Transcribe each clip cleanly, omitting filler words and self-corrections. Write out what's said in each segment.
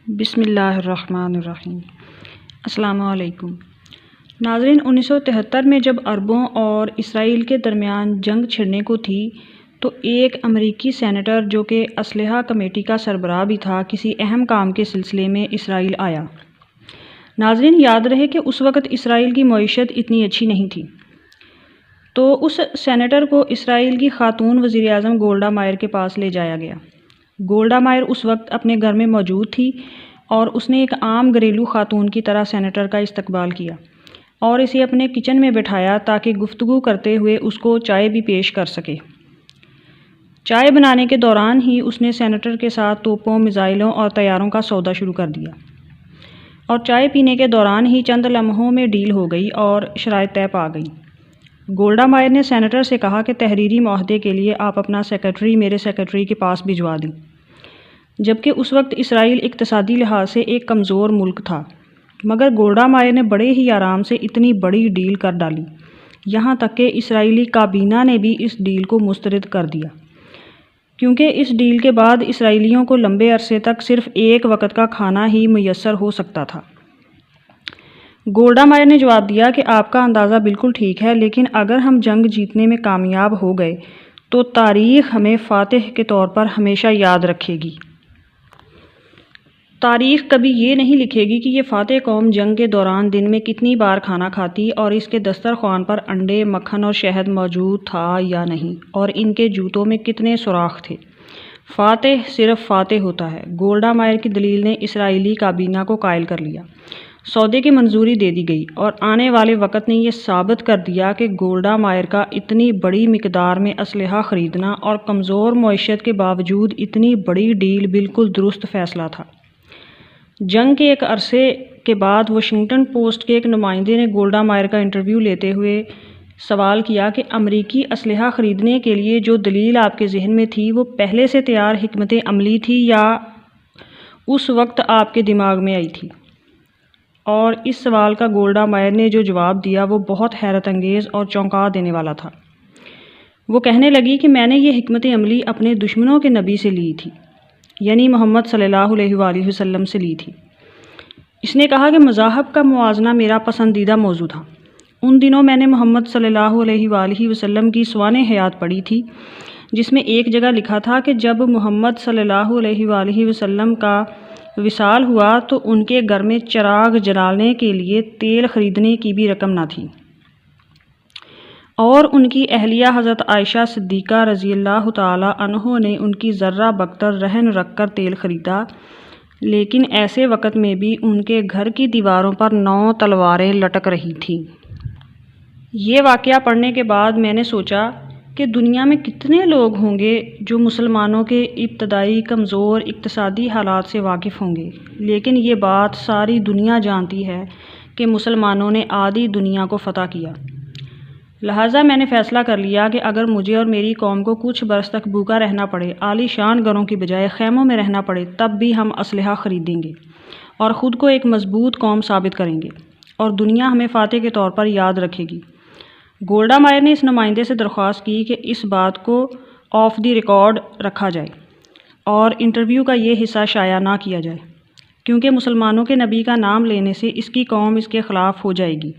بسم اللہ الرحمن الرحیم۔ السلام علیکم ناظرین، 1973 میں جب عربوں اور اسرائیل کے درمیان جنگ چھڑنے کو تھی تو ایک امریکی سینیٹر جو کہ اسلحہ کمیٹی کا سربراہ بھی تھا، کسی اہم کام کے سلسلے میں اسرائیل آیا۔ ناظرین، یاد رہے کہ اس وقت اسرائیل کی معیشت اتنی اچھی نہیں تھی، تو اس سینیٹر کو اسرائیل کی خاتون وزیر اعظم گولڈا مائر کے پاس لے جایا گیا۔ گولڈا مائر اس وقت اپنے گھر میں موجود تھی اور اس نے ایک عام گھریلو خاتون کی طرح سینیٹر کا استقبال کیا اور اسے اپنے کچن میں بٹھایا تاکہ گفتگو کرتے ہوئے اس کو چائے بھی پیش کر سکے۔ چائے بنانے کے دوران ہی اس نے سینیٹر کے ساتھ توپوں، میزائلوں اور طیاروں کا سودا شروع کر دیا، اور چائے پینے کے دوران ہی چند لمحوں میں ڈیل ہو گئی اور شرائط طے پا گئی۔ گولڈا مائر نے سینیٹر سے کہا کہ تحریری معاہدے کے لیے آپ اپنا سیکرٹری میرے سیکرٹری کے پاس بھجوا دیں، جبکہ اس وقت اسرائیل اقتصادی لحاظ سے ایک کمزور ملک تھا، مگر گولڈا مائر نے بڑے ہی آرام سے اتنی بڑی ڈیل کر ڈالی، یہاں تک کہ اسرائیلی کابینہ نے بھی اس ڈیل کو مسترد کر دیا، کیونکہ اس ڈیل کے بعد اسرائیلیوں کو لمبے عرصے تک صرف ایک وقت کا کھانا ہی میسر ہو سکتا تھا۔ گولڈا مائر نے جواب دیا کہ آپ کا اندازہ بالکل ٹھیک ہے، لیکن اگر ہم جنگ جیتنے میں کامیاب ہو گئے تو تاریخ ہمیں فاتح کے طور پر ہمیشہ یاد رکھے گی۔ تاریخ کبھی یہ نہیں لکھے گی کہ یہ فاتح قوم جنگ کے دوران دن میں کتنی بار کھانا کھاتی اور اس کے دسترخوان پر انڈے، مکھن اور شہد موجود تھا یا نہیں، اور ان کے جوتوں میں کتنے سوراخ تھے۔ فاتح صرف فاتح ہوتا ہے۔ گولڈا مائر کی دلیل نے اسرائیلی کابینہ کو قائل کر لیا، سودے کی منظوری دے دی گئی، اور آنے والے وقت نے یہ ثابت کر دیا کہ گولڈا مائر کا اتنی بڑی مقدار میں اسلحہ خریدنا اور کمزور معیشت کے باوجود اتنی بڑی ڈیل بالکل درست فیصلہ تھا۔ جنگ کے ایک عرصے کے بعد واشنگٹن پوسٹ کے ایک نمائندے نے گولڈا مائر کا انٹرویو لیتے ہوئے سوال کیا کہ امریکی اسلحہ خریدنے کے لیے جو دلیل آپ کے ذہن میں تھی وہ پہلے سے تیار حکمت عملی تھی یا اس وقت آپ کے دماغ میں آئی تھی؟ اور اس سوال کا گولڈا مائر نے جو جواب دیا وہ بہت حیرت انگیز اور چونکا دینے والا تھا۔ وہ کہنے لگی کہ میں نے یہ حکمت عملی اپنے دشمنوں کے نبی سے لی تھی، یعنی محمد صلی اللہ علیہ وآلہ وسلم سے لی تھی۔ اس نے کہا کہ مذاہب کا موازنہ میرا پسندیدہ موضوع تھا۔ ان دنوں میں نے محمد صلی اللہ علیہ وآلہ وسلم کی سوانح حیات پڑھی تھی، جس میں ایک جگہ لکھا تھا کہ جب محمد صلی اللہ علیہ وآلہ وسلم کا وصال ہوا تو ان کے گھر میں چراغ جلانے کے لیے تیل خریدنے کی بھی رقم نہ تھی، اور ان کی اہلیہ حضرت عائشہ صدیقہ رضی اللہ تعالی عنہ نے ان کی ذرہ بکتر رہن رکھ کر تیل خریدا، لیکن ایسے وقت میں بھی ان کے گھر کی دیواروں پر 9 تلواریں لٹک رہی تھیں۔ یہ واقعہ پڑھنے کے بعد میں نے سوچا کہ دنیا میں کتنے لوگ ہوں گے جو مسلمانوں کے ابتدائی کمزور اقتصادی حالات سے واقف ہوں گے، لیکن یہ بات ساری دنیا جانتی ہے کہ مسلمانوں نے آدھی دنیا کو فتح کیا۔ لہٰذا میں نے فیصلہ کر لیا کہ اگر مجھے اور میری قوم کو کچھ برس تک بھوکا رہنا پڑے، عالی شان گھروں کی بجائے خیموں میں رہنا پڑے، تب بھی ہم اسلحہ خریدیں گے اور خود کو ایک مضبوط قوم ثابت کریں گے، اور دنیا ہمیں فاتح کے طور پر یاد رکھے گی۔ گولڈا مائر نے اس نمائندے سے درخواست کی کہ اس بات کو آف دی ریکارڈ رکھا جائے اور انٹرویو کا یہ حصہ شائع نہ کیا جائے، کیونکہ مسلمانوں کے نبی کا نام لینے سے اس کی قوم اس کے خلاف ہو جائے گی،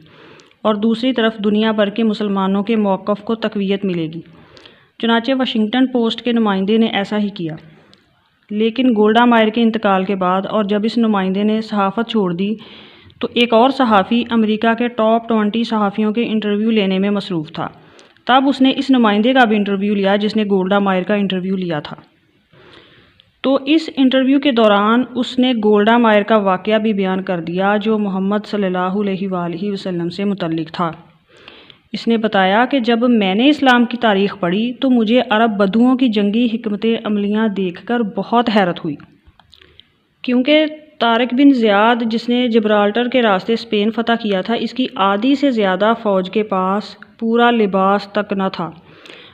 اور دوسری طرف دنیا بھر کے مسلمانوں کے موقف کو تقویت ملے گی۔ چنانچہ واشنگٹن پوسٹ کے نمائندے نے ایسا ہی کیا، لیکن گولڈا مائر کے انتقال کے بعد اور جب اس نمائندے نے صحافت چھوڑ دی تو ایک اور صحافی امریکہ کے ٹاپ 20 صحافیوں کے انٹرویو لینے میں مصروف تھا۔ تب اس نے اس نمائندے کا بھی انٹرویو لیا جس نے گولڈا مائر کا انٹرویو لیا تھا۔ تو اس انٹرویو کے دوران اس نے گولڈا مائر کا واقعہ بھی بیان کر دیا جو محمد صلی اللہ علیہ وآلہ وسلم سے متعلق تھا۔ اس نے بتایا کہ جب میں نے اسلام کی تاریخ پڑھی تو مجھے عرب بدوؤں کی جنگی حکمت عملیاں دیکھ کر بہت حیرت ہوئی، کیونکہ طارق بن زیاد جس نے جبرالٹر کے راستے اسپین فتح کیا تھا، اس کی آدھی سے زیادہ فوج کے پاس پورا لباس تک نہ تھا،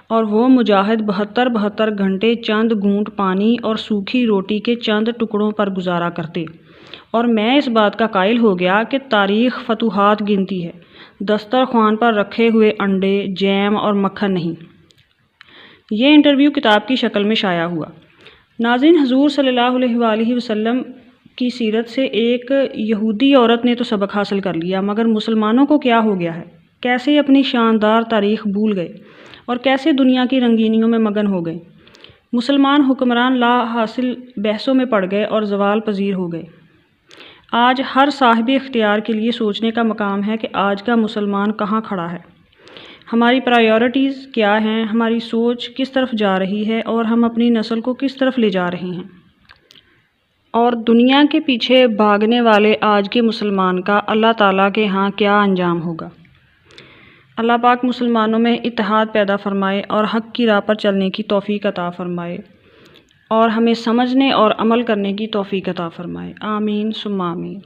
اور وہ مجاہد 72 گھنٹے چند گھونٹ پانی اور سوکھی روٹی کے چند ٹکڑوں پر گزارا کرتے، اور میں اس بات کا قائل ہو گیا کہ تاریخ فتوحات گنتی ہے، دسترخوان پر رکھے ہوئے انڈے، جیم اور مکھن نہیں۔ یہ انٹرویو کتاب کی شکل میں شائع ہوا۔ ناظرین، حضور صلی اللہ علیہ وآلہ وسلم کی سیرت سے ایک یہودی عورت نے تو سبق حاصل کر لیا، مگر مسلمانوں کو کیا ہو گیا ہے؟ کیسے اپنی شاندار تاریخ بھول گئے اور کیسے دنیا کی رنگینیوں میں مگن ہو گئے؟ مسلمان حکمران لا حاصل بحثوں میں پڑ گئے اور زوال پذیر ہو گئے۔ آج ہر صاحب اختیار کے لیے سوچنے کا مقام ہے کہ آج کا مسلمان کہاں کھڑا ہے، ہماری پرائیورٹیز کیا ہیں، ہماری سوچ کس طرف جا رہی ہے اور ہم اپنی نسل کو کس طرف لے جا رہے ہیں، اور دنیا کے پیچھے بھاگنے والے آج کے مسلمان کا اللہ تعالیٰ کے ہاں کیا انجام ہوگا۔ اللہ پاک مسلمانوں میں اتحاد پیدا فرمائے اور حق کی راہ پر چلنے کی توفیق عطا فرمائے اور ہمیں سمجھنے اور عمل کرنے کی توفیق عطا فرمائے۔ آمین ثم آمین۔